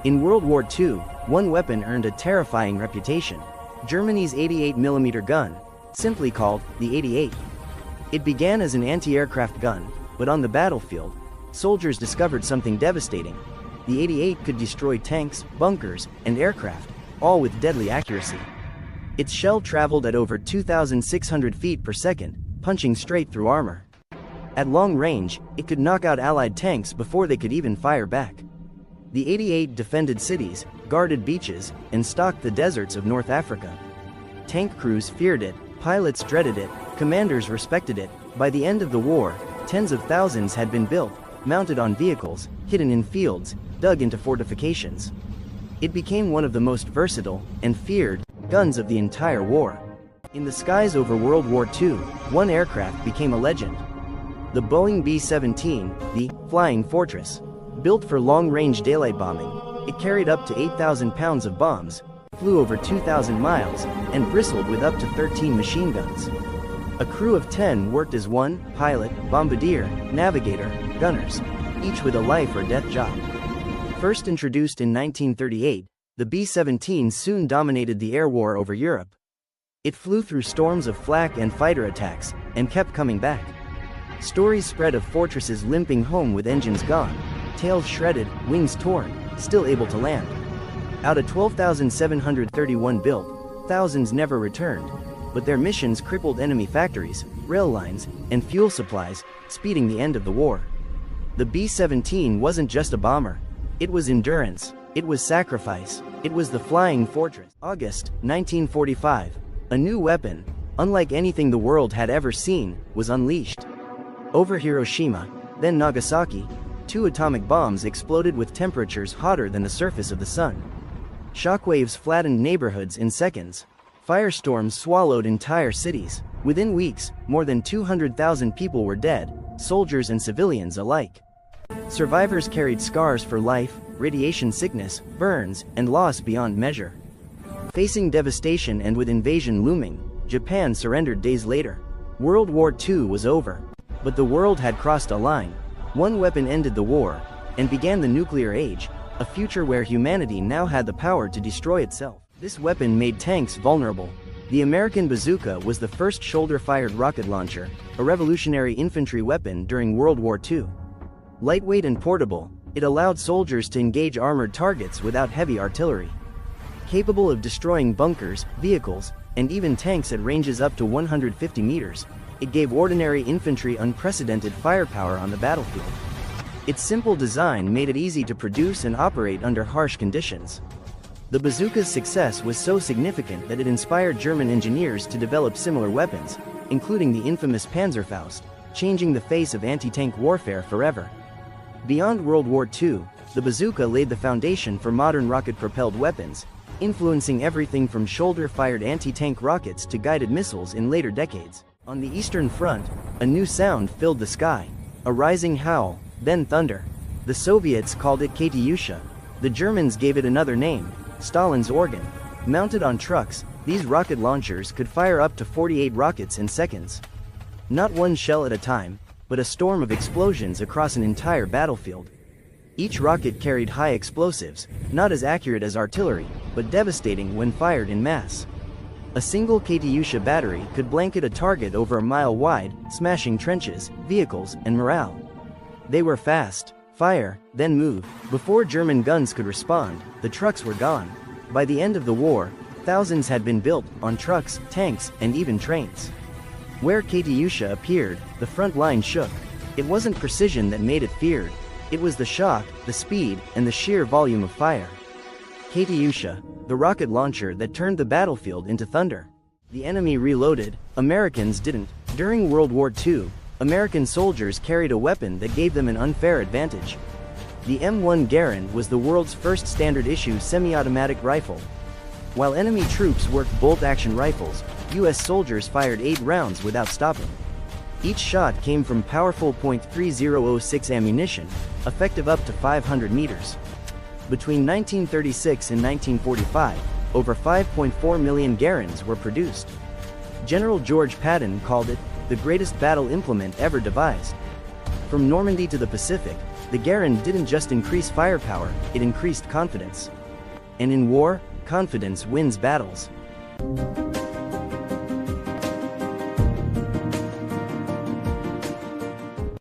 In World War II, one weapon earned a terrifying reputation: Germany's 88mm gun, simply called the 88. It began as an anti-aircraft gun, but on the battlefield, soldiers discovered something devastating. The 88 could destroy tanks, bunkers, and aircraft, all with deadly accuracy. Its shell traveled at over 2,600 feet per second, punching straight through armor. At long range, it could knock out Allied tanks before they could even fire back. The 88 defended cities, guarded beaches, and stalked the deserts of North Africa. Tank crews feared it, pilots dreaded it, commanders respected it. By the end of the war, tens of thousands had been built, mounted on vehicles, hidden in fields, dug into fortifications. It became one of the most versatile and feared guns of the entire war. In the skies over World War II, one aircraft became a legend: the Boeing B-17, the Flying Fortress. Built for long-range daylight bombing, it carried up to 8,000 pounds of bombs, flew over 2,000 miles, and bristled with up to 13 machine guns. A crew of 10 worked as one: pilot, bombardier, navigator, gunners, each with a life or death job. First introduced in 1938, the B-17 soon dominated the air war over Europe. It flew through storms of flak and fighter attacks, and kept coming back. Stories spread of fortresses limping home with engines gone, tails shredded, wings torn, still able to land. Out of 12,731 built, thousands never returned, but their missions crippled enemy factories, rail lines, and fuel supplies, speeding the end of the war. The B-17 wasn't just a bomber. It was endurance. It was sacrifice. It was the Flying Fortress. August 1945, a new weapon, unlike anything the world had ever seen, was unleashed. Over Hiroshima, then Nagasaki, 2 atomic bombs exploded with temperatures hotter than the surface of the sun. Shockwaves flattened neighborhoods in seconds. Firestorms swallowed entire cities. Within weeks, more than 200,000 people were dead, soldiers and civilians alike. Survivors carried scars for life, radiation sickness, burns, and loss beyond measure. Facing devastation and with invasion looming, Japan surrendered days later. World War II was over. But the world had crossed a line. One weapon ended the war, and began the nuclear age, a future where humanity now had the power to destroy itself. This weapon made tanks vulnerable. The American bazooka was the first shoulder-fired rocket launcher, a revolutionary infantry weapon during World War II. Lightweight and portable, it allowed soldiers to engage armored targets without heavy artillery. Capable of destroying bunkers, vehicles, and even tanks at ranges up to 150 meters, it gave ordinary infantry unprecedented firepower on the battlefield. Its simple design made it easy to produce and operate under harsh conditions. The bazooka's success was so significant that it inspired German engineers to develop similar weapons, including the infamous Panzerfaust, changing the face of anti-tank warfare forever. Beyond World War II, the bazooka laid the foundation for modern rocket-propelled weapons, influencing everything from shoulder-fired anti-tank rockets to guided missiles in later decades. On the Eastern Front, a new sound filled the sky: a rising howl, then thunder. The Soviets called it Katyusha. The Germans gave it another name: Stalin's organ. Mounted on trucks, these rocket launchers could fire up to 48 rockets in seconds. Not one shell at a time, but a storm of explosions across an entire battlefield. Each rocket carried high explosives, not as accurate as artillery, but devastating when fired in mass. A single Katyusha battery could blanket a target over a mile wide, smashing trenches, vehicles, and morale. They were fast: fire, then move. Before German guns could respond, the trucks were gone. By the end of the war, thousands had been built, on trucks, tanks, and even trains. Where Katyusha appeared, the front line shook. It wasn't precision that made it feared. It was the shock, the speed, and the sheer volume of fire. Katyusha, the rocket launcher that turned the battlefield into thunder. The enemy reloaded, Americans didn't. During World War II, American soldiers carried a weapon that gave them an unfair advantage. The M1 Garand was the world's first standard-issue semi-automatic rifle. While enemy troops worked bolt-action rifles, U.S. soldiers fired 8 rounds without stopping. Each shot came from powerful .3006 ammunition, effective up to 500 meters. Between 1936 and 1945, over 5.4 million Garands were produced. General George Patton called it the greatest battle implement ever devised. From Normandy to the Pacific, The Garand didn't just increase firepower, it increased confidence. And in war, confidence wins battles.